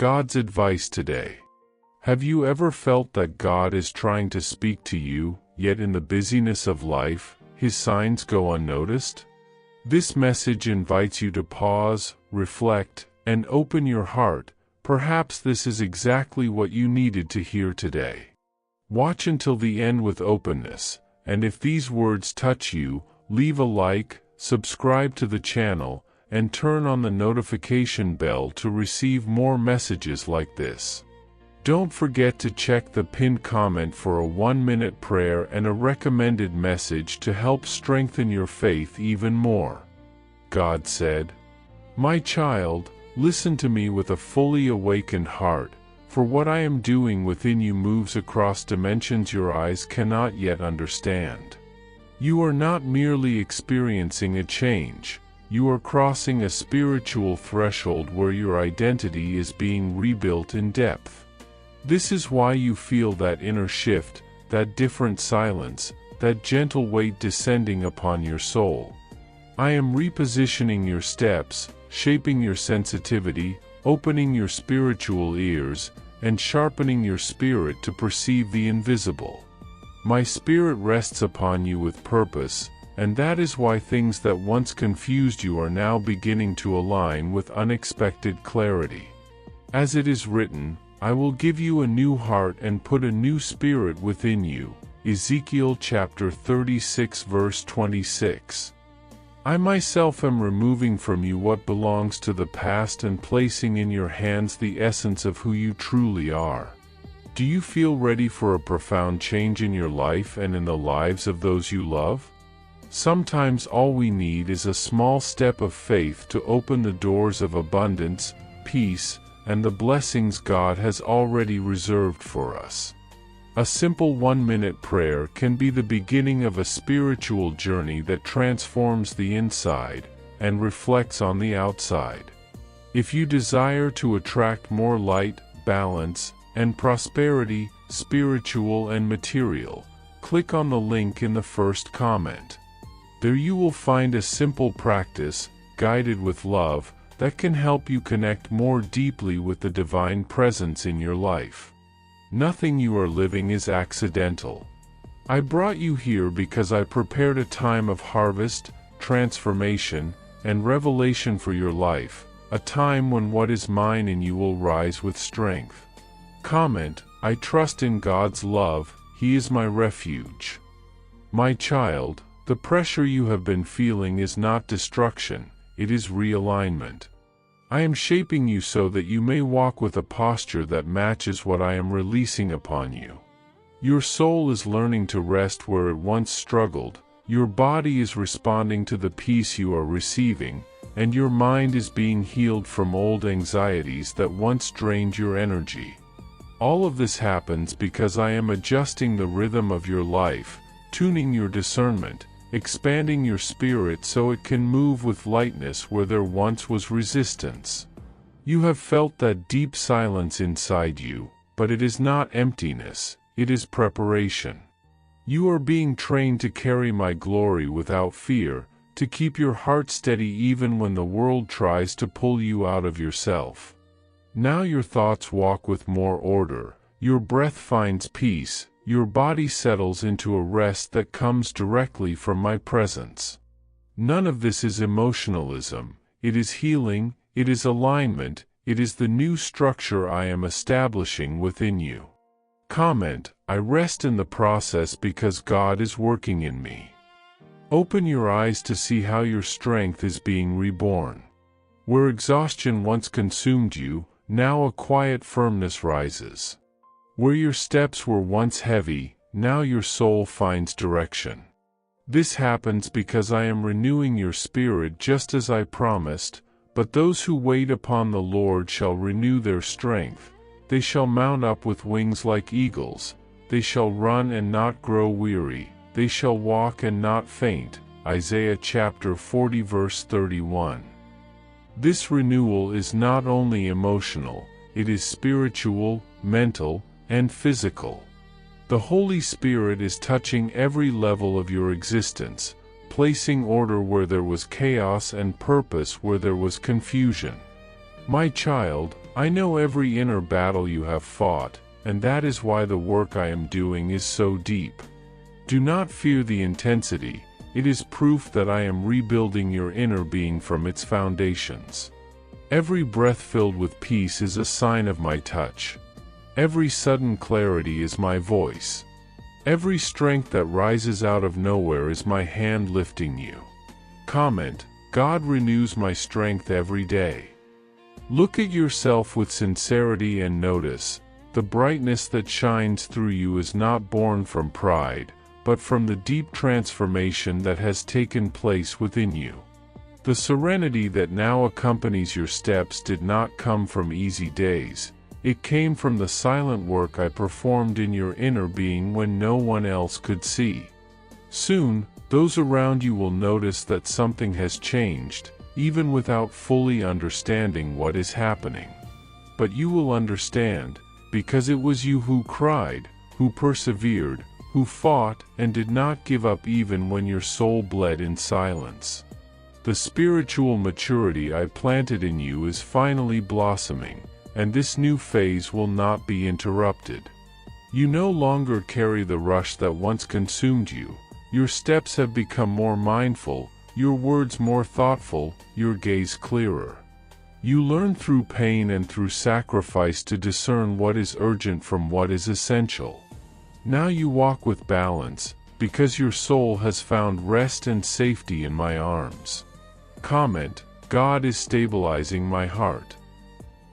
God's advice today. Have you ever felt that God is trying to speak to you, yet in the busyness of life, His signs go unnoticed? This message invites you to pause, reflect, and open your heart. Perhaps this is exactly what you needed to hear today. Watch until the end with openness, and if these words touch you, leave a like, subscribe to the channel, and turn on the notification bell to receive more messages like this. Don't forget to check the pinned comment for a 1-minute prayer and a recommended message to help strengthen your faith even more. God said, "My child, listen to me with a fully awakened heart, for what I am doing within you moves across dimensions your eyes cannot yet understand. You are not merely experiencing a change, you are crossing a spiritual threshold where your identity is being rebuilt in depth. This is why you feel that inner shift, that different silence, that gentle weight descending upon your soul. I am repositioning your steps, shaping your sensitivity, opening your spiritual ears, and sharpening your spirit to perceive the invisible. My spirit rests upon you with purpose, and that is why things that once confused you are now beginning to align with unexpected clarity. As it is written, I will give you a new heart and put a new spirit within you. Ezekiel chapter 36 verse 26. I myself am removing from you what belongs to the past and placing in your hands the essence of who you truly are. Do you feel ready for a profound change in your life and in the lives of those you love? Sometimes all we need is a small step of faith to open the doors of abundance, peace, and the blessings God has already reserved for us. A simple 1-minute prayer can be the beginning of a spiritual journey that transforms the inside and reflects on the outside. If you desire to attract more light, balance, and prosperity, spiritual and material, click on the link in the first comment. There you will find a simple practice, guided with love, that can help you connect more deeply with the divine presence in your life. Nothing you are living is accidental. I brought you here because I prepared a time of harvest, transformation, and revelation for your life, a time when what is mine in you will rise with strength. Comment, I trust in God's love, He is my refuge. My child, the pressure you have been feeling is not destruction, it is realignment. I am shaping you so that you may walk with a posture that matches what I am releasing upon you. Your soul is learning to rest where it once struggled, your body is responding to the peace you are receiving, and your mind is being healed from old anxieties that once drained your energy. All of this happens because I am adjusting the rhythm of your life, tuning your discernment, expanding your spirit so it can move with lightness where there once was resistance. You have felt that deep silence inside you, but it is not emptiness, it is preparation. You are being trained to carry my glory without fear, to keep your heart steady even when the world tries to pull you out of yourself. Now your thoughts walk with more order, your breath finds peace, your body settles into a rest that comes directly from my presence. None of this is emotionalism, it is healing, it is alignment, it is the new structure I am establishing within you. Comment, I rest in the process because God is working in me. Open your eyes to see how your strength is being reborn. Where exhaustion once consumed you, now a quiet firmness rises. Where your steps were once heavy, now your soul finds direction. This happens because I am renewing your spirit just as I promised, but those who wait upon the Lord shall renew their strength, they shall mount up with wings like eagles, they shall run and not grow weary, they shall walk and not faint. Isaiah chapter 40 verse 31. This renewal is not only emotional, it is spiritual, mental, and physical. The Holy Spirit is touching every level of your existence, placing order where there was chaos and purpose where there was confusion. My child, I know every inner battle you have fought, and that is why the work I am doing is so deep. Do not fear the intensity, it is proof that I am rebuilding your inner being from its foundations. Every breath filled with peace is a sign of my touch. Every sudden clarity is my voice. Every strength that rises out of nowhere is my hand lifting you. Comment: God renews my strength every day. Look at yourself with sincerity and notice, the brightness that shines through you is not born from pride, but from the deep transformation that has taken place within you. The serenity that now accompanies your steps did not come from easy days. It came from the silent work I performed in your inner being when no one else could see. Soon, those around you will notice that something has changed, even without fully understanding what is happening. But you will understand, because it was you who cried, who persevered, who fought, and did not give up even when your soul bled in silence. The spiritual maturity I planted in you is finally blossoming, and this new phase will not be interrupted. You no longer carry the rush that once consumed you. Your steps have become more mindful, your words more thoughtful, your gaze clearer. You learn through pain and through sacrifice to discern what is urgent from what is essential. Now you walk with balance, because your soul has found rest and safety in my arms. Comment: God is stabilizing my heart.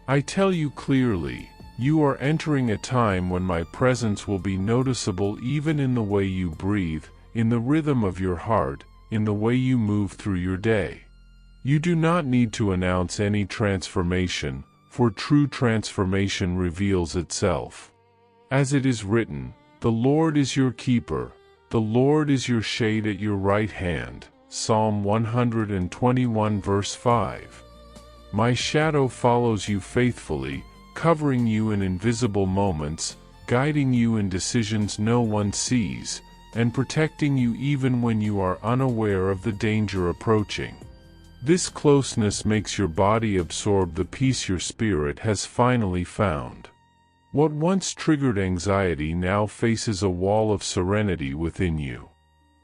I tell you clearly, you are entering a time when my presence will be noticeable even in the way you breathe, in the rhythm of your heart, in the way you move through your day. You do not need to announce any transformation, for true transformation reveals itself. As it is written, "The Lord is your keeper, the Lord is your shade at your right hand." Psalm 121 verse 5. My shadow follows you faithfully, covering you in invisible moments, guiding you in decisions no one sees, and protecting you even when you are unaware of the danger approaching. This closeness makes your body absorb the peace your spirit has finally found. What once triggered anxiety now faces a wall of serenity within you.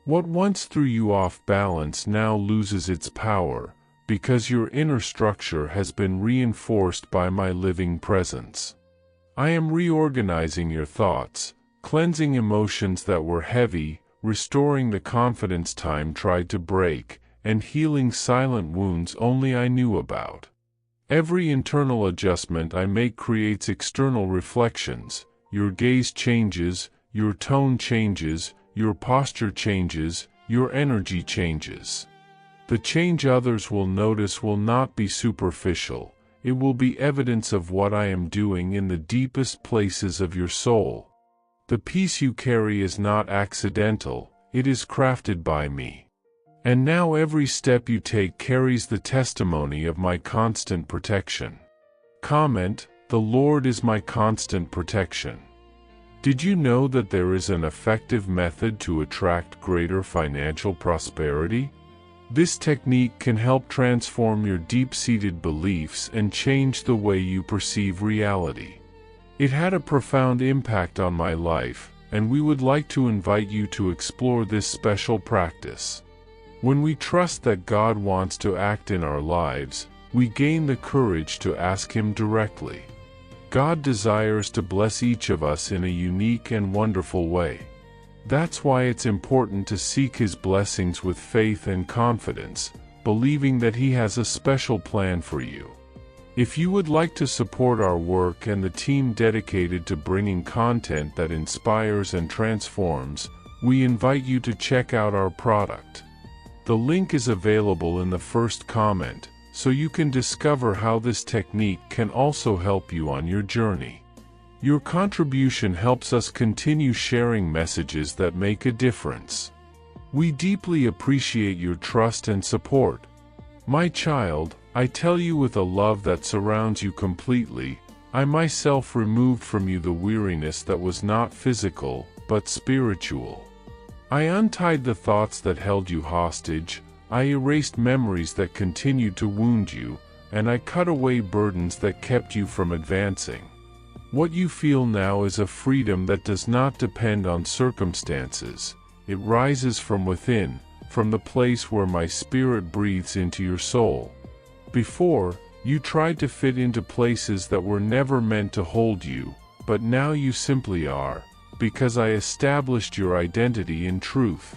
What once threw you off balance now loses its power, because your inner structure has been reinforced by my living presence. I am reorganizing your thoughts, cleansing emotions that were heavy, restoring the confidence time tried to break, and healing silent wounds only I knew about. Every internal adjustment I make creates external reflections. Your gaze changes, your tone changes, your posture changes, your energy changes. The change others will notice will not be superficial, it will be evidence of what I am doing in the deepest places of your soul. The peace you carry is not accidental, it is crafted by me. And now every step you take carries the testimony of my constant protection. Comment: The Lord is my constant protection. Did you know that there is an effective method to attract greater financial prosperity? This technique can help transform your deep-seated beliefs and change the way you perceive reality. It had a profound impact on my life, and we would like to invite you to explore this special practice. When we trust that God wants to act in our lives, we gain the courage to ask Him directly. God desires to bless each of us in a unique and wonderful way. That's why it's important to seek His blessings with faith and confidence, believing that He has a special plan for you. If you would like to support our work and the team dedicated to bringing content that inspires and transforms, we invite you to check out our product. The link is available in the first comment, so you can discover how this technique can also help you on your journey. Your contribution helps us continue sharing messages that make a difference. We deeply appreciate your trust and support. My child, I tell you with a love that surrounds you completely, I myself removed from you the weariness that was not physical, but spiritual. I untied the thoughts that held you hostage, I erased memories that continued to wound you, and I cut away burdens that kept you from advancing. What you feel now is a freedom that does not depend on circumstances. It rises from within, from the place where my Spirit breathes into your soul. Before, you tried to fit into places that were never meant to hold you, but now you simply are, because I established your identity in truth.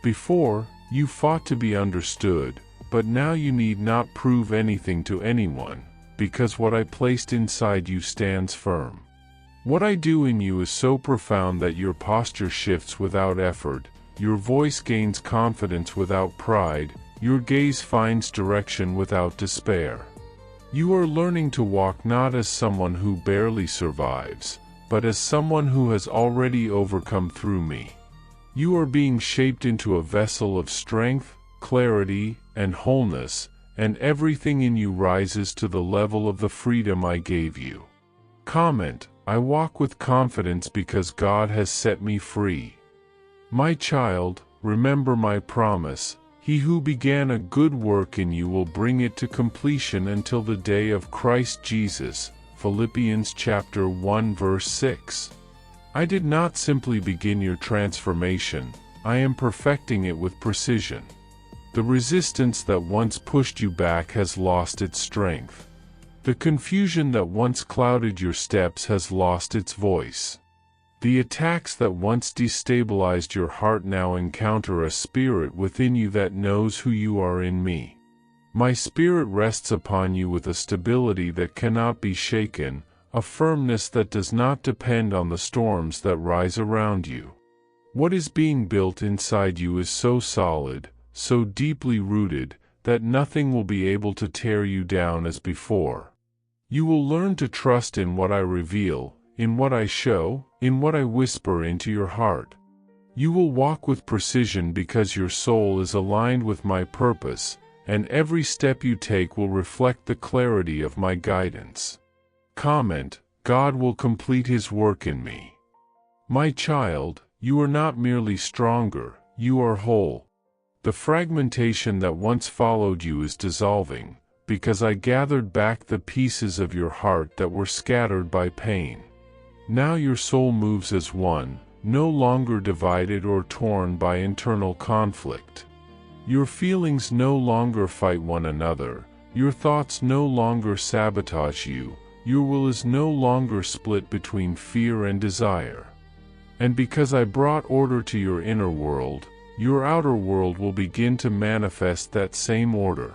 Before, you fought to be understood, but now you need not prove anything to anyone, because what I placed inside you stands firm. What I do in you is so profound that your posture shifts without effort, your voice gains confidence without pride, your gaze finds direction without despair. You are learning to walk not as someone who barely survives, but as someone who has already overcome through me. You are being shaped into a vessel of strength, clarity, and wholeness, and everything in you rises to the level of the freedom I gave you. Comment: I walk with confidence because God has set me free. My child, remember my promise. He who began a good work in you will bring it to completion until the day of Christ Jesus. Philippians chapter 1 verse 6. I did not simply begin your transformation, I am perfecting it with precision. The resistance that once pushed you back has lost its strength. The confusion that once clouded your steps has lost its voice. The attacks that once destabilized your heart now encounter a spirit within you that knows who you are in me. My Spirit rests upon you with a stability that cannot be shaken, a firmness that does not depend on the storms that rise around you. What is being built inside you is so solid, so deeply rooted, that nothing will be able to tear you down as before. You will learn to trust in what I reveal, in what I show, in what I whisper into your heart. You will walk with precision because your soul is aligned with my purpose, and every step you take will reflect the clarity of my guidance. Comment: God will complete His work in me. My child, you are not merely stronger, you are whole. The fragmentation that once followed you is dissolving, because I gathered back the pieces of your heart that were scattered by pain. Now your soul moves as one, no longer divided or torn by internal conflict. Your feelings no longer fight one another, your thoughts no longer sabotage you, your will is no longer split between fear and desire. And because I brought order to your inner world, your outer world will begin to manifest that same order.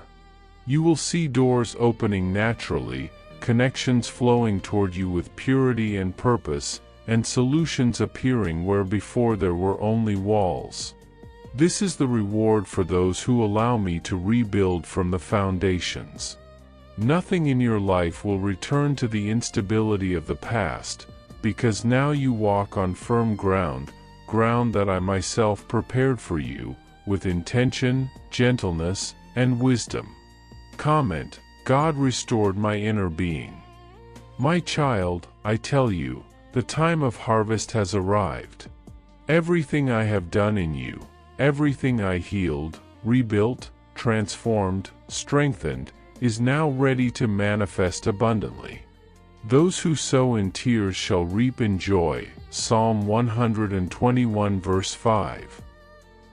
You will see doors opening naturally, connections flowing toward you with purity and purpose, and solutions appearing where before there were only walls. This is the reward for those who allow me to rebuild from the foundations. Nothing in your life will return to the instability of the past, because now you walk on firm ground, ground that I myself prepared for you, with intention, gentleness, and wisdom. Comment: God restored my inner being. My child, I tell you, the time of harvest has arrived. Everything I have done in you, everything I healed, rebuilt, transformed, strengthened, is now ready to manifest abundantly. Those who sow in tears shall reap in joy. Psalm 121 verse 5.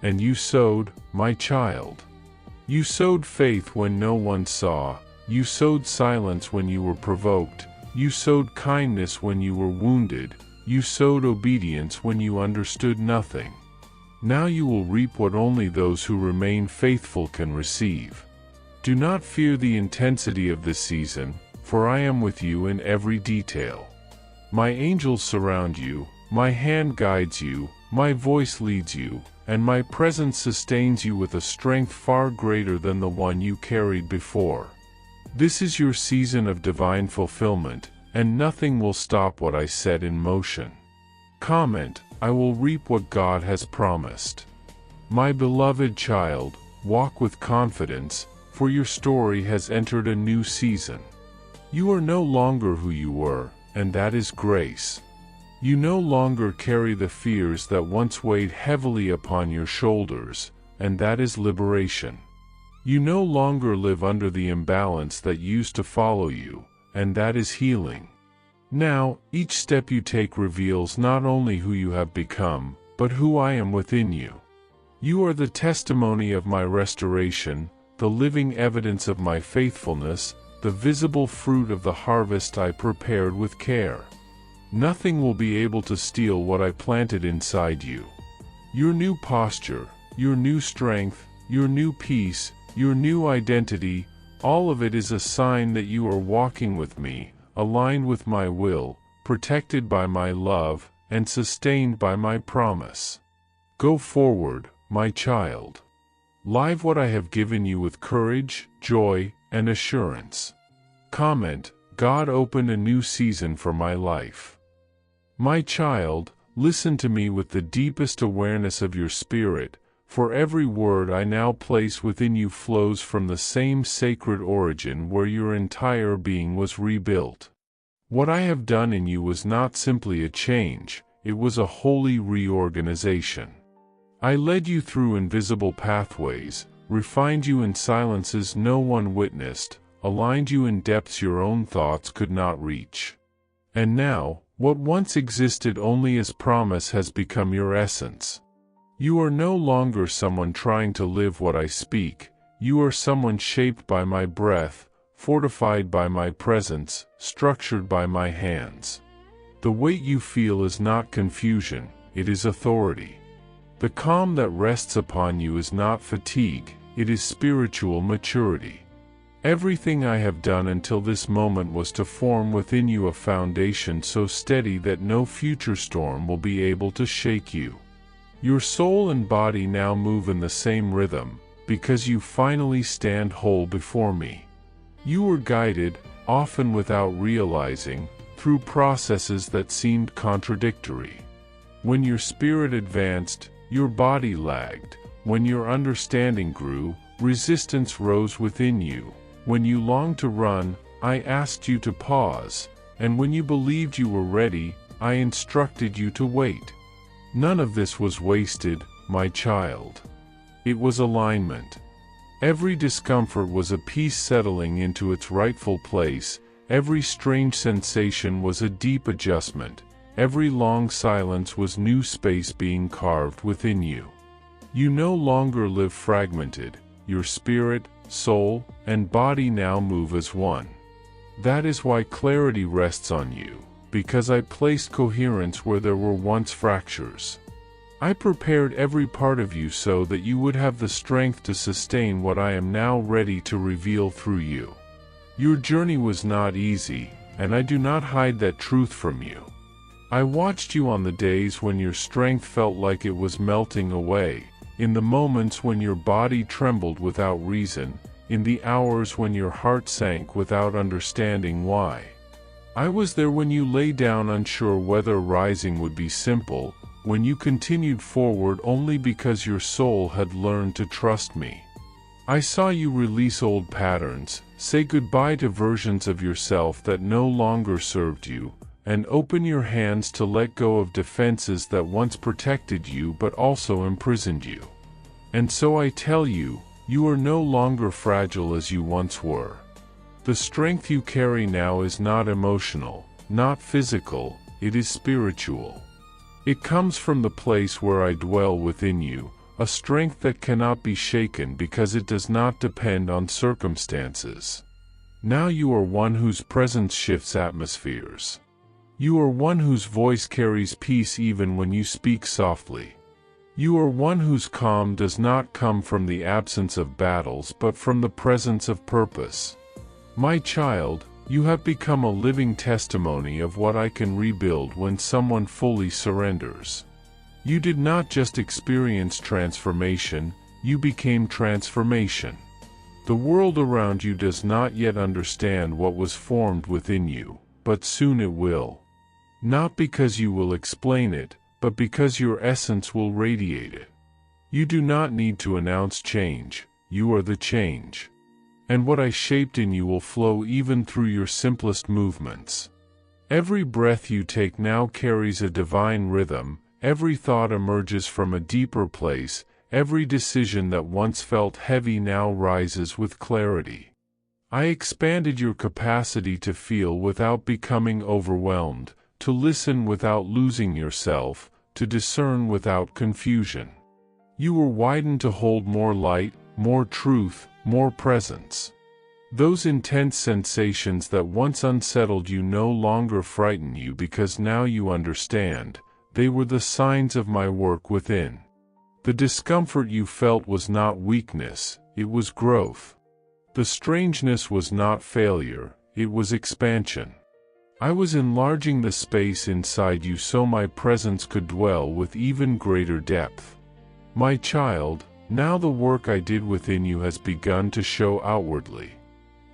And you sowed, my child. You sowed faith when no one saw, you sowed silence when you were provoked, you sowed kindness when you were wounded, you sowed obedience when you understood nothing. Now you will reap what only those who remain faithful can receive. Do not fear the intensity of this season, for I am with you in every detail. My angels surround you, my hand guides you, my voice leads you, and my presence sustains you with a strength far greater than the one you carried before. This is your season of divine fulfillment, and nothing will stop what I set in motion. Comment: I will reap what God has promised. My beloved child, walk with confidence, for your story has entered a new season. You are no longer who you were, and that is grace. You no longer carry the fears that once weighed heavily upon your shoulders, and that is liberation. You no longer live under the imbalance that used to follow you, and that is healing. Now, each step you take reveals not only who you have become, but who I am within you. You are the testimony of my restoration, the living evidence of my faithfulness, the visible fruit of the harvest I prepared with care. Nothing will be able to steal what I planted inside you. Your new posture, your new strength, your new peace, your new identity, all of it is a sign that you are walking with me, aligned with my will, protected by my love, and sustained by my promise. Go forward, my child. Live what I have given you with courage, joy, and assurance. Comment: God opened a new season for my life. My child, listen to me with the deepest awareness of your spirit, for every word I now place within you flows from the same sacred origin where your entire being was rebuilt. What I have done in you was not simply a change, it was a holy reorganization. I led you through invisible pathways, refined you in silences no one witnessed, aligned you in depths your own thoughts could not reach. And now, what once existed only as promise has become your essence. You are no longer someone trying to live what I speak, you are someone shaped by my breath, fortified by my presence, structured by my hands. The weight you feel is not confusion, it is authority. The calm that rests upon you is not fatigue, it is spiritual maturity. Everything I have done until this moment was to form within you a foundation so steady that no future storm will be able to shake you. Your soul and body now move in the same rhythm, because you finally stand whole before me. You were guided, often without realizing, through processes that seemed contradictory. When your spirit advanced, your body lagged. When your understanding grew, resistance rose within you. When you longed to run, I asked you to pause, and when you believed you were ready, I instructed you to wait. None of this was wasted, my child. It was alignment. Every discomfort was a piece settling into its rightful place, every strange sensation was a deep adjustment, every long silence was new space being carved within you. You no longer live fragmented, your spirit, soul, and body now move as one. That is why clarity rests on you, because I placed coherence where there were once fractures. I prepared every part of you so that you would have the strength to sustain what I am now ready to reveal through you. Your journey was not easy, and I do not hide that truth from you. I watched you on the days when your strength felt like it was melting away, in the moments when your body trembled without reason, in the hours when your heart sank without understanding why. I was there when you lay down unsure whether rising would be simple, when you continued forward only because your soul had learned to trust me. I saw you release old patterns, say goodbye to versions of yourself that no longer served you, and open your hands to let go of defenses that once protected you but also imprisoned you. And so I tell you, you are no longer fragile as you once were. The strength you carry now is not emotional, not physical, it is spiritual. It comes from the place where I dwell within you, a strength that cannot be shaken because it does not depend on circumstances. Now you are one whose presence shifts atmospheres. You are one whose voice carries peace even when you speak softly. You are one whose calm does not come from the absence of battles but from the presence of purpose. My child, you have become a living testimony of what I can rebuild when someone fully surrenders. You did not just experience transformation, you became transformation. The world around you does not yet understand what was formed within you, but soon it will. Not because you will explain it, but because your essence will radiate it. You do not need to announce change, you are the change. And what I shaped in you will flow even through your simplest movements. Every breath you take now carries a divine rhythm, every thought emerges from a deeper place, Every decision that once felt heavy now rises with clarity. I expanded your capacity to feel without becoming overwhelmed, to listen without losing yourself, to discern without confusion. You were widened to hold more light, more truth, more presence. Those intense sensations that once unsettled you no longer frighten you because now you understand. They were the signs of my work within. The discomfort you felt was not weakness, it was growth. The strangeness was not failure, it was expansion. I was enlarging the space inside you so my presence could dwell with even greater depth. My child, now the work I did within you has begun to show outwardly.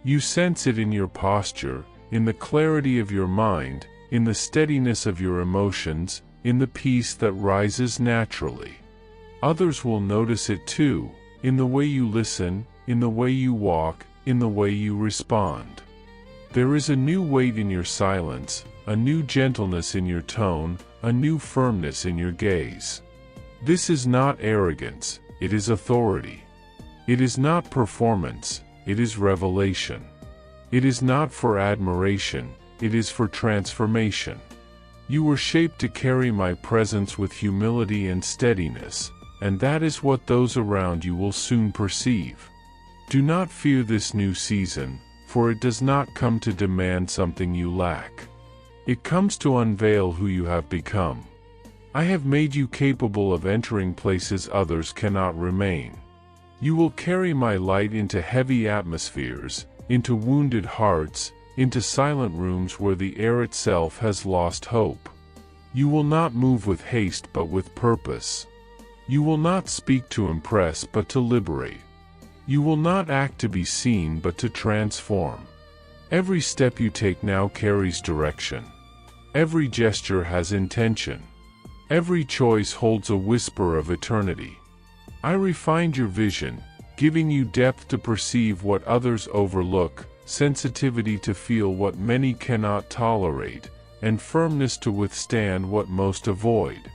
You sense it in your posture, in the clarity of your mind, in the steadiness of your emotions, in the peace that rises naturally. Others will notice it too, in the way you listen, in the way you walk, in the way you respond. There is a new weight in your silence, a new gentleness in your tone, a new firmness in your gaze. This is not arrogance, it is authority. It is not performance, it is revelation. It is not for admiration, it is for transformation. You were shaped to carry my presence with humility and steadiness, and that is what those around you will soon perceive. Do not fear this new season, for it does not come to demand something you lack. It comes to unveil who you have become. I have made you capable of entering places others cannot remain. You will carry my light into heavy atmospheres, into wounded hearts, into silent rooms where the air itself has lost hope. You will not move with haste but with purpose. You will not speak to impress but to liberate. You will not act to be seen but to transform. Every step you take now carries direction. Every gesture has intention. Every choice holds a whisper of eternity. I refined your vision, giving you depth to perceive what others overlook, sensitivity to feel what many cannot tolerate, and firmness to withstand what most avoid.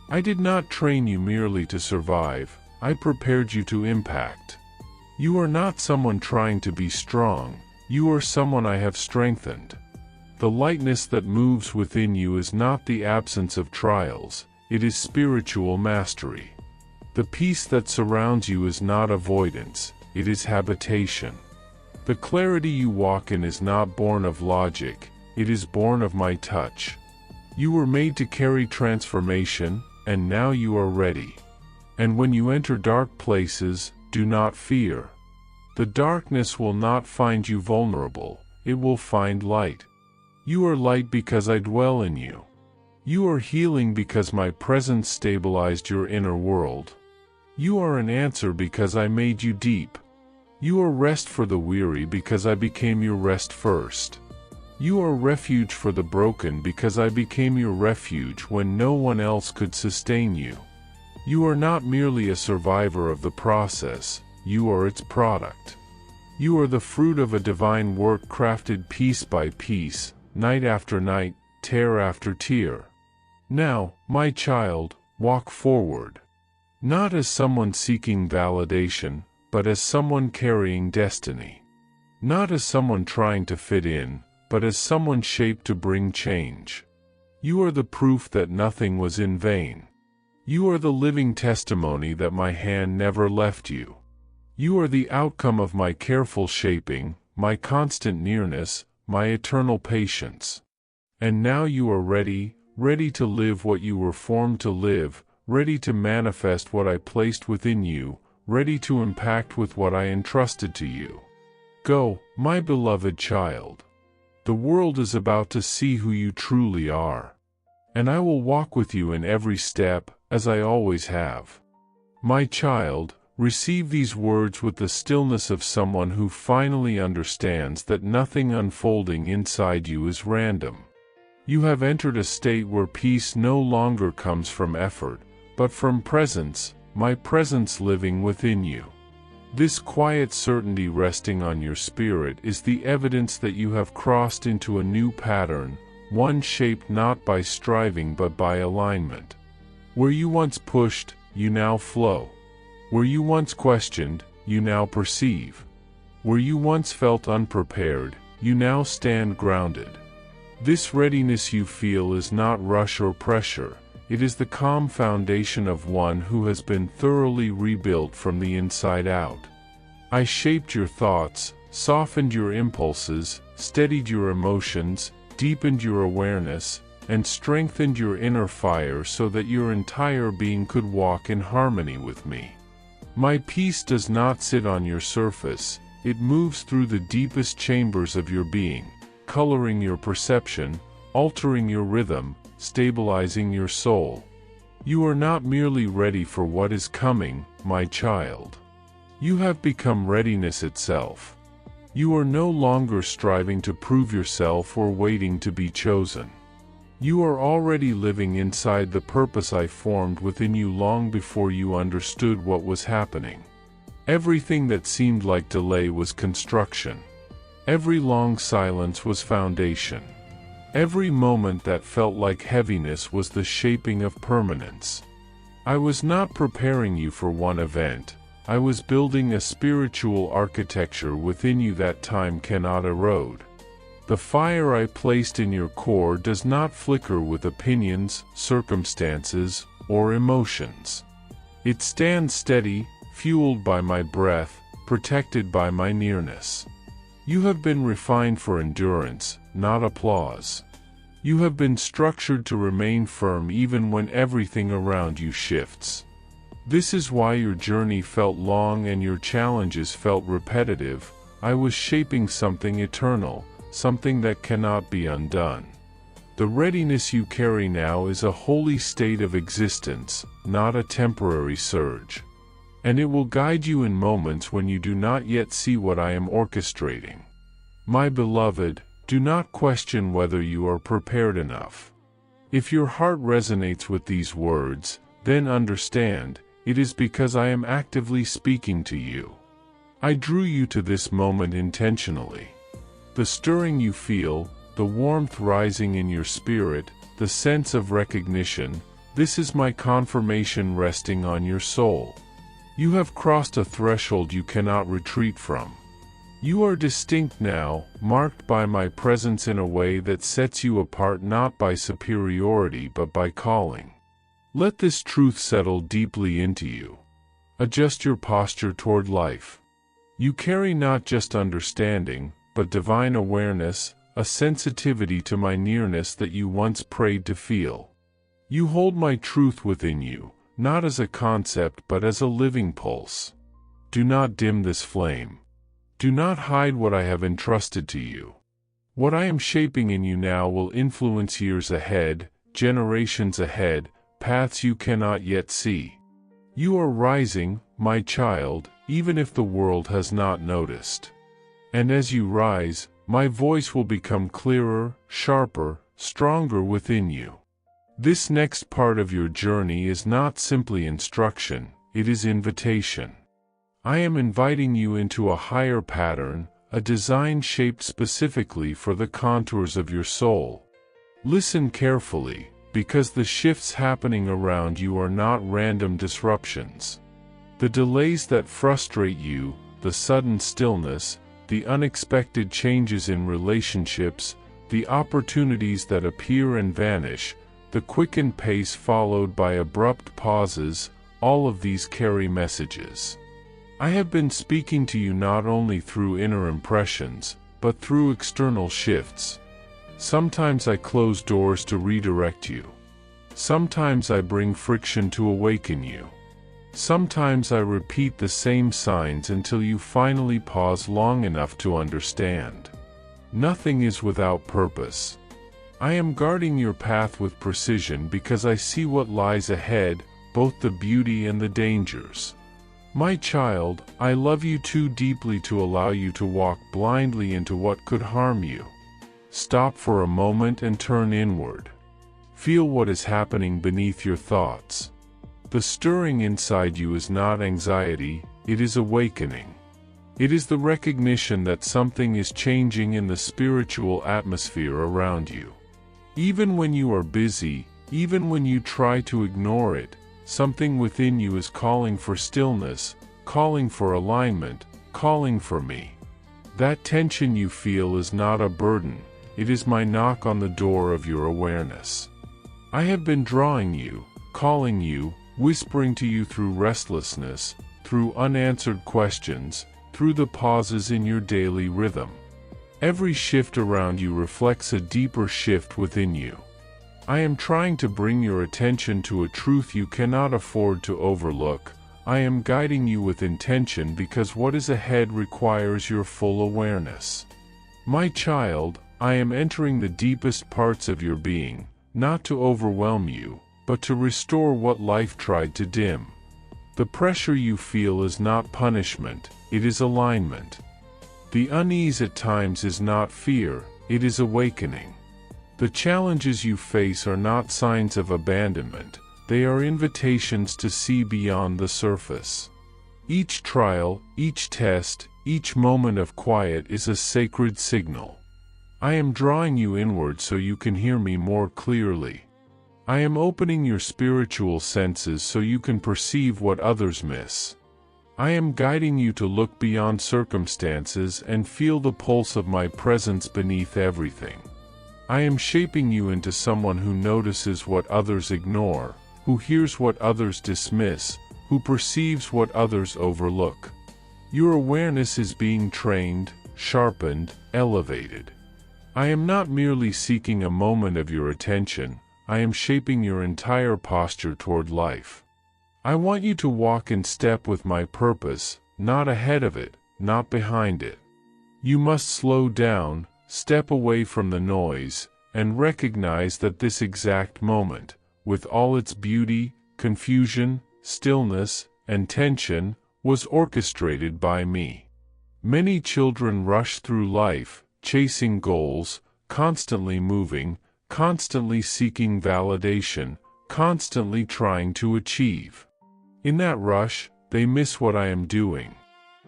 I did not train you merely to survive, I prepared you to impact. You are not someone trying to be strong, you are someone I have strengthened. The lightness that moves within you is not the absence of trials, it is spiritual mastery. The peace that surrounds you is not avoidance, it is habitation. The clarity you walk in is not born of logic, it is born of my touch. You were made to carry transformation, and now you are ready. And when you enter dark places, do not fear. The darkness will not find you vulnerable, it will find light. You are light because I dwell in you. You are healing because my presence stabilized your inner world. You are an answer because I made you deep. You are rest for the weary because I became your rest first. You are refuge for the broken because I became your refuge when no one else could sustain you. You are not merely a survivor of the process, you are its product. You are the fruit of a divine work crafted piece by piece, night after night, tear after tear. Now, my child, walk forward. Not as someone seeking validation, but as someone carrying destiny. Not as someone trying to fit in, but as someone shaped to bring change. You are the proof that nothing was in vain. You are the living testimony that my hand never left you. You are the outcome of my careful shaping, my constant nearness, my eternal patience. And now you are ready, ready to live what you were formed to live, ready to manifest what I placed within you, ready to impact with what I entrusted to you. Go, my beloved child. The world is about to see who you truly are. And I will walk with you in every step, as I always have. My child, receive these words with the stillness of someone who finally understands that nothing unfolding inside you is random. You have entered a state where peace no longer comes from effort, but from presence, my presence living within you. This quiet certainty resting on your spirit is the evidence that you have crossed into a new pattern, one shaped not by striving but by alignment. Where you once pushed, you now flow. Where you once questioned, you now perceive. Where you once felt unprepared, you now stand grounded. This readiness you feel is not rush or pressure, it is the calm foundation of one who has been thoroughly rebuilt from the inside out. I shaped your thoughts, softened your impulses, steadied your emotions, deepened your awareness, and strengthened your inner fire so that your entire being could walk in harmony with me. My peace does not sit on your surface, it moves through the deepest chambers of your being, coloring your perception, altering your rhythm, stabilizing your soul. You are not merely ready for what is coming, my child. You have become readiness itself. You are no longer striving to prove yourself or waiting to be chosen. You are already living inside the purpose I formed within you long before you understood what was happening. Everything that seemed like delay was construction. Every long silence was foundation. Every moment that felt like heaviness was the shaping of permanence. I was not preparing you for one event, I was building a spiritual architecture within you that time cannot erode. The fire I placed in your core does not flicker with opinions, circumstances, or emotions. It stands steady, fueled by my breath, protected by my nearness. You have been refined for endurance, not applause. You have been structured to remain firm even when everything around you shifts. This is why your journey felt long and your challenges felt repetitive. I was shaping something eternal, something that cannot be undone. The readiness you carry now is a holy state of existence, not a temporary surge. And it will guide you in moments when you do not yet see what I am orchestrating. My beloved, do not question whether you are prepared enough. If your heart resonates with these words, then understand, it is because I am actively speaking to you. I drew you to this moment intentionally. The stirring you feel, the warmth rising in your spirit, the sense of recognition, this is my confirmation resting on your soul. You have crossed a threshold you cannot retreat from. You are distinct now, marked by my presence in a way that sets you apart not by superiority but by calling. Let this truth settle deeply into you. Adjust your posture toward life. You carry not just understanding, but divine awareness, a sensitivity to my nearness that you once prayed to feel. You hold my truth within you, not as a concept but as a living pulse. Do not dim this flame. Do not hide what I have entrusted to you. What I am shaping in you now will influence years ahead, generations ahead, paths you cannot yet see. You are rising, my child, even if the world has not noticed. And as you rise, my voice will become clearer, sharper, stronger within you. This next part of your journey is not simply instruction, it is invitation. I am inviting you into a higher pattern, a design shaped specifically for the contours of your soul. Listen carefully, because the shifts happening around you are not random disruptions. The delays that frustrate you, the sudden stillness, the unexpected changes in relationships, the opportunities that appear and vanish, the quickened pace followed by abrupt pauses, all of these carry messages. I have been speaking to you not only through inner impressions, but through external shifts. Sometimes I close doors to redirect you. Sometimes I bring friction to awaken you. Sometimes I repeat the same signs until you finally pause long enough to understand. Nothing is without purpose. I am guarding your path with precision because I see what lies ahead, both the beauty and the dangers. My child, I love you too deeply to allow you to walk blindly into what could harm you. Stop for a moment and turn inward. Feel what is happening beneath your thoughts. The stirring inside you is not anxiety, it is awakening. It is the recognition that something is changing in the spiritual atmosphere around you. Even when you are busy, even when you try to ignore it, something within you is calling for stillness, calling for alignment, calling for me. That tension you feel is not a burden, it is my knock on the door of your awareness. I have been drawing you, calling you, whispering to you through restlessness, through unanswered questions, through the pauses in your daily rhythm. Every shift around you reflects a deeper shift within you. I am trying to bring your attention to a truth you cannot afford to overlook. I am guiding you with intention because what is ahead requires your full awareness. My child, I am entering the deepest parts of your being, not to overwhelm you, but to restore what life tried to dim. The pressure you feel is not punishment, it is alignment. The unease at times is not fear, it is awakening. The challenges you face are not signs of abandonment, they are invitations to see beyond the surface. Each trial, each test, each moment of quiet is a sacred signal. I am drawing you inward so you can hear me more clearly. I am opening your spiritual senses so you can perceive what others miss. I am guiding you to look beyond circumstances and feel the pulse of my presence beneath everything. I am shaping you into someone who notices what others ignore, who hears what others dismiss, who perceives what others overlook. Your awareness is being trained, sharpened, elevated. I am not merely seeking a moment of your attention, I am shaping your entire posture toward life. I want you to walk in step with my purpose, not ahead of it, not behind it. You must slow down, step away from the noise, and recognize that this exact moment, with all its beauty, confusion, stillness, and tension, was orchestrated by me. Many children rush through life, chasing goals, constantly moving, constantly seeking validation, constantly trying to achieve. In that rush, they miss what I am doing.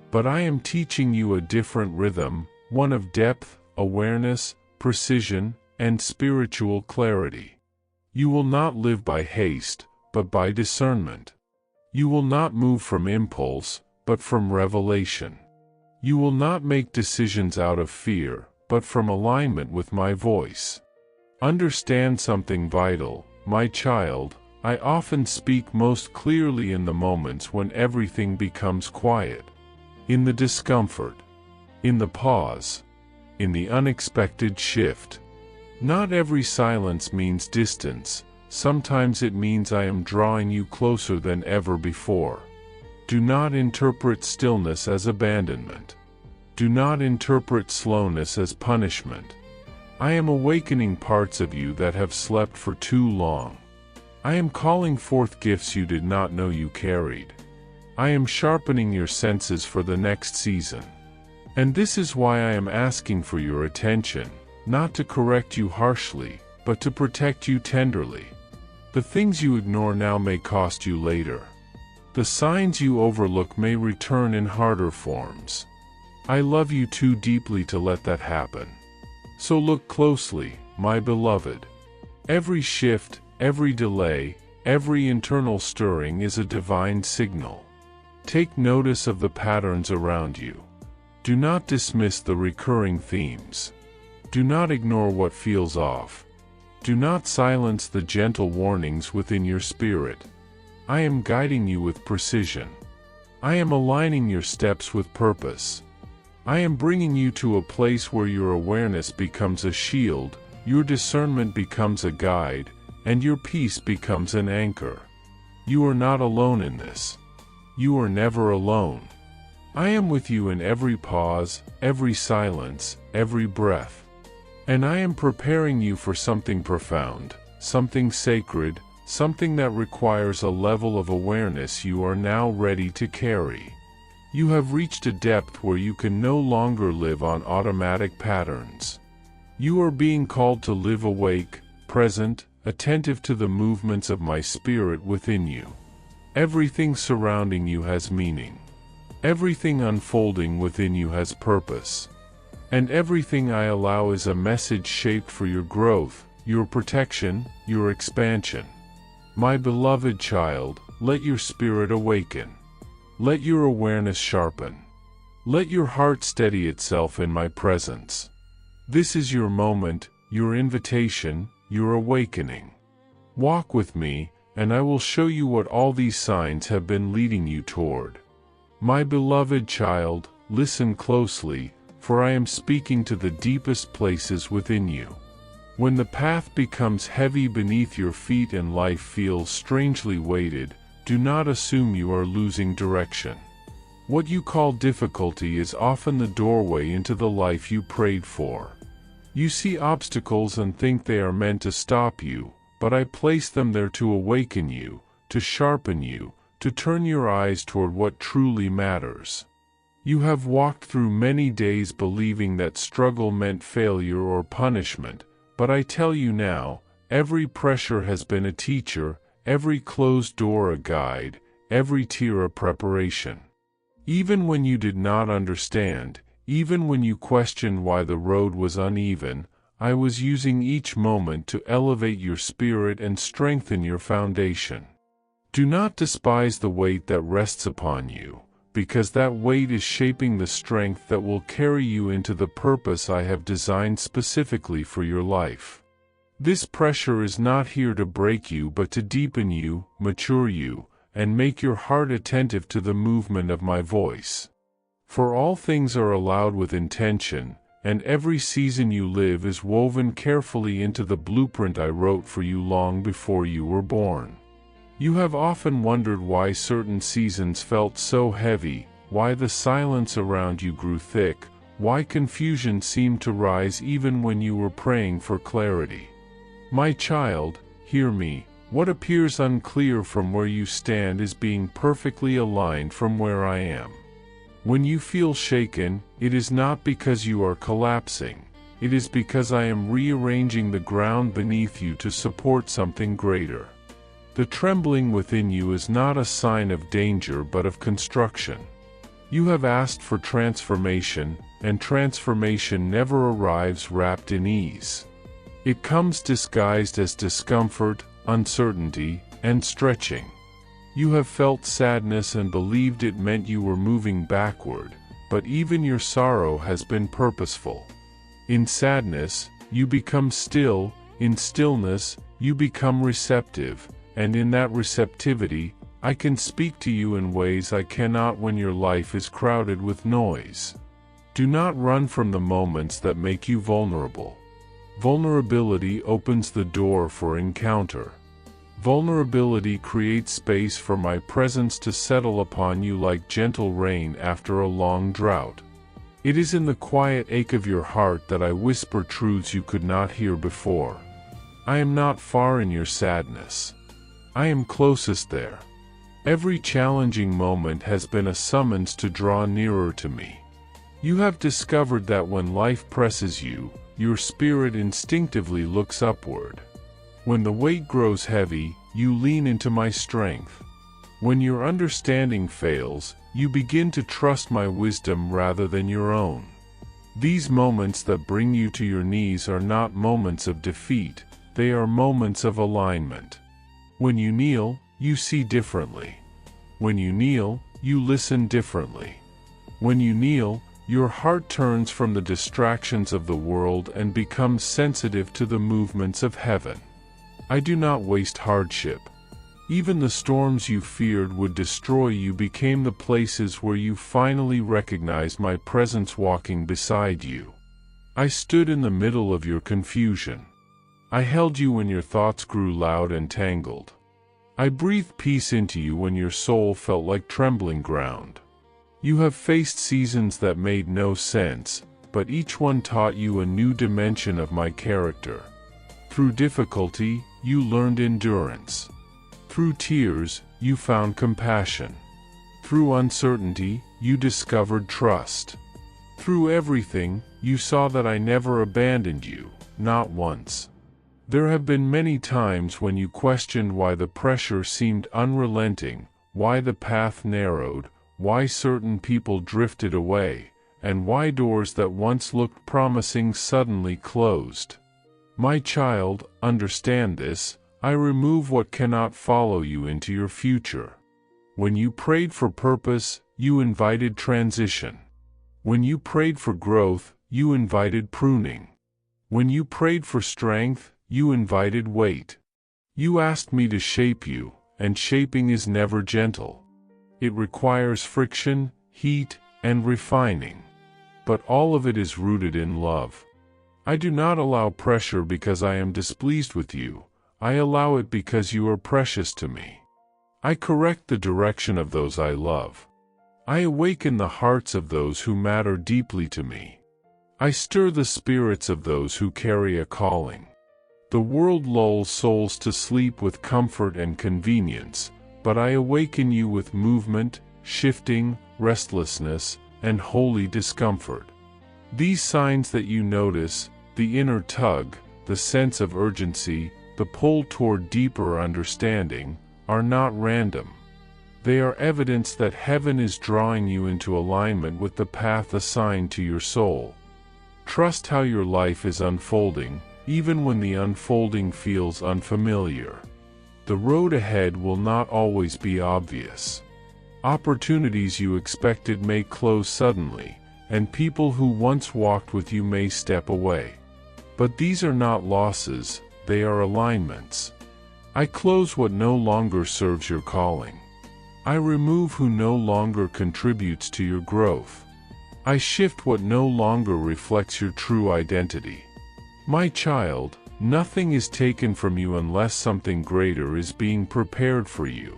But I am teaching you a different rhythm, one of depth, awareness, precision, and spiritual clarity. You will not live by haste, but by discernment. You will not move from impulse, but from revelation. You will not make decisions out of fear, but from alignment with my voice. Understand something vital, my child. I often speak most clearly in the moments when everything becomes quiet. In the discomfort. In the pause. In the unexpected shift. Not every silence means distance, sometimes it means I am drawing you closer than ever before. Do not interpret stillness as abandonment. Do not interpret slowness as punishment. I am awakening parts of you that have slept for too long. I am calling forth gifts you did not know you carried. I am sharpening your senses for the next season. And this is why I am asking for your attention, not to correct you harshly, but to protect you tenderly. The things you ignore now may cost you later. The signs you overlook may return in harder forms. I love you too deeply to let that happen. So look closely, my beloved. Every shift, every delay, every internal stirring is a divine signal. Take notice of the patterns around you. Do not dismiss the recurring themes. Do not ignore what feels off. Do not silence the gentle warnings within your spirit. I am guiding you with precision. I am aligning your steps with purpose. I am bringing you to a place where your awareness becomes a shield, your discernment becomes a guide, and your peace becomes an anchor. You are not alone in this. You are never alone. I am with you in every pause, every silence, every breath. And I am preparing you for something profound, something sacred, something that requires a level of awareness you are now ready to carry. You have reached a depth where you can no longer live on automatic patterns. You are being called to live awake, present, attentive to the movements of my spirit within you. Everything surrounding you has meaning. Everything unfolding within you has purpose. And everything I allow is a message shaped for your growth, your protection, your expansion. My beloved child, let your spirit awaken. Let your awareness sharpen. Let your heart steady itself in my presence. This is your moment, your invitation, your awakening. Walk with me, and I will show you what all these signs have been leading you toward. My beloved child, listen closely, for I am speaking to the deepest places within you. When the path becomes heavy beneath your feet and life feels strangely weighted, do not assume you are losing direction. What you call difficulty is often the doorway into the life you prayed for. You see obstacles and think they are meant to stop you, but I place them there to awaken you, to sharpen you, to turn your eyes toward what truly matters. You have walked through many days believing that struggle meant failure or punishment, but I tell you now, every pressure has been a teacher, every closed door a guide, every tear a preparation. Even when you did not understand, even when you questioned why the road was uneven, I was using each moment to elevate your spirit and strengthen your foundation. Do not despise the weight that rests upon you, because that weight is shaping the strength that will carry you into the purpose I have designed specifically for your life. This pressure is not here to break you but to deepen you, mature you, and make your heart attentive to the movement of my voice. For all things are allowed with intention, and every season you live is woven carefully into the blueprint I wrote for you long before you were born. You have often wondered why certain seasons felt so heavy, why the silence around you grew thick, why confusion seemed to rise even when you were praying for clarity. My child, hear me. What appears unclear from where you stand is being perfectly aligned from where I am. When you feel shaken, it is not because you are collapsing. It is because I am rearranging the ground beneath you to support something greater. The trembling within you is not a sign of danger but of construction. You have asked for transformation, and transformation never arrives wrapped in ease. It comes disguised as discomfort, uncertainty, and stretching. You have felt sadness and believed it meant you were moving backward, but even your sorrow has been purposeful. In sadness, you become still, in stillness, you become receptive, and in that receptivity, I can speak to you in ways I cannot when your life is crowded with noise. Do not run from the moments that make you vulnerable. Vulnerability opens the door for encounter. Vulnerability creates space for my presence to settle upon you like gentle rain after a long drought. It is in the quiet ache of your heart that I whisper truths you could not hear before. I am not far in your sadness. I am closest there. Every challenging moment has been a summons to draw nearer to me. You have discovered that when life presses you, your spirit instinctively looks upward. When the weight grows heavy, you lean into my strength. When your understanding fails, you begin to trust my wisdom rather than your own. These moments that bring you to your knees are not moments of defeat, they are moments of alignment. When you kneel, you see differently. When you kneel, you listen differently. When you kneel, your heart turns from the distractions of the world and becomes sensitive to the movements of heaven. I do not waste hardship. Even the storms you feared would destroy you became the places where you finally recognized my presence walking beside you. I stood in the middle of your confusion. I held you when your thoughts grew loud and tangled. I breathed peace into you when your soul felt like trembling ground. You have faced seasons that made no sense, but each one taught you a new dimension of my character. Through difficulty, you learned endurance. Through tears, you found compassion. Through uncertainty, you discovered trust. Through everything, you saw that I never abandoned you, not once. There have been many times when you questioned why the pressure seemed unrelenting, why the path narrowed, why certain people drifted away, and why doors that once looked promising suddenly closed. My child, understand this, I remove what cannot follow you into your future. When you prayed for purpose, you invited transition. When you prayed for growth, you invited pruning. When you prayed for strength, you invited weight. You asked me to shape you, and shaping is never gentle. It requires friction, heat, and refining. But all of it is rooted in love. I do not allow pressure because I am displeased with you. I allow it because you are precious to me. I correct the direction of those I love. I awaken the hearts of those who matter deeply to me. I stir the spirits of those who carry a calling. The world lulls souls to sleep with comfort and convenience, but I awaken you with movement, shifting, restlessness, and holy discomfort. These signs that you notice, the inner tug, the sense of urgency, the pull toward deeper understanding, are not random. They are evidence that heaven is drawing you into alignment with the path assigned to your soul. Trust how your life is unfolding, even when the unfolding feels unfamiliar. The road ahead will not always be obvious. Opportunities you expected may close suddenly, and people who once walked with you may step away. But these are not losses, they are alignments. I close what no longer serves your calling. I remove who no longer contributes to your growth. I shift what no longer reflects your true identity. My child, nothing is taken from you unless something greater is being prepared for you.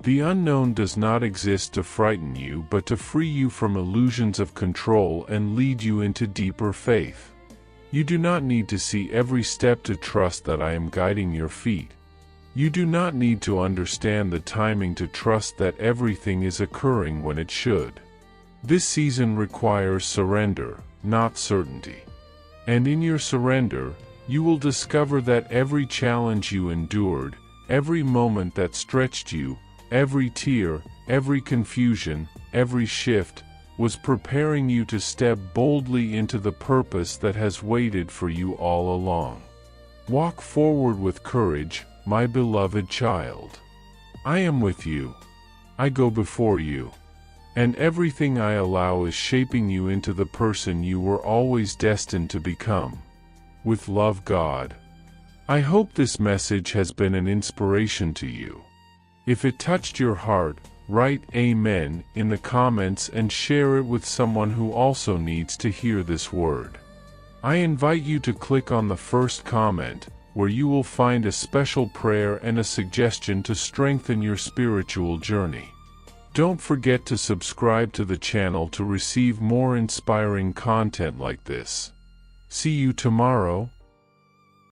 The unknown does not exist to frighten you but to free you from illusions of control and lead you into deeper faith. You do not need to see every step to trust that I am guiding your feet. You do not need to understand the timing to trust that everything is occurring when it should. This season requires surrender, not certainty. And in your surrender, you will discover that every challenge you endured, every moment that stretched you, every tear, every confusion, every shift, was preparing you to step boldly into the purpose that has waited for you all along. Walk forward with courage, my beloved child. I am with you. I go before you. And everything I allow is shaping you into the person you were always destined to become. With love, God. I hope this message has been an inspiration to you. If it touched your heart, write Amen in the comments and share it with someone who also needs to hear this word. I invite you to click on the first comment, where you will find a special prayer and a suggestion to strengthen your spiritual journey. Don't forget to subscribe to the channel to receive more inspiring content like this. See you tomorrow.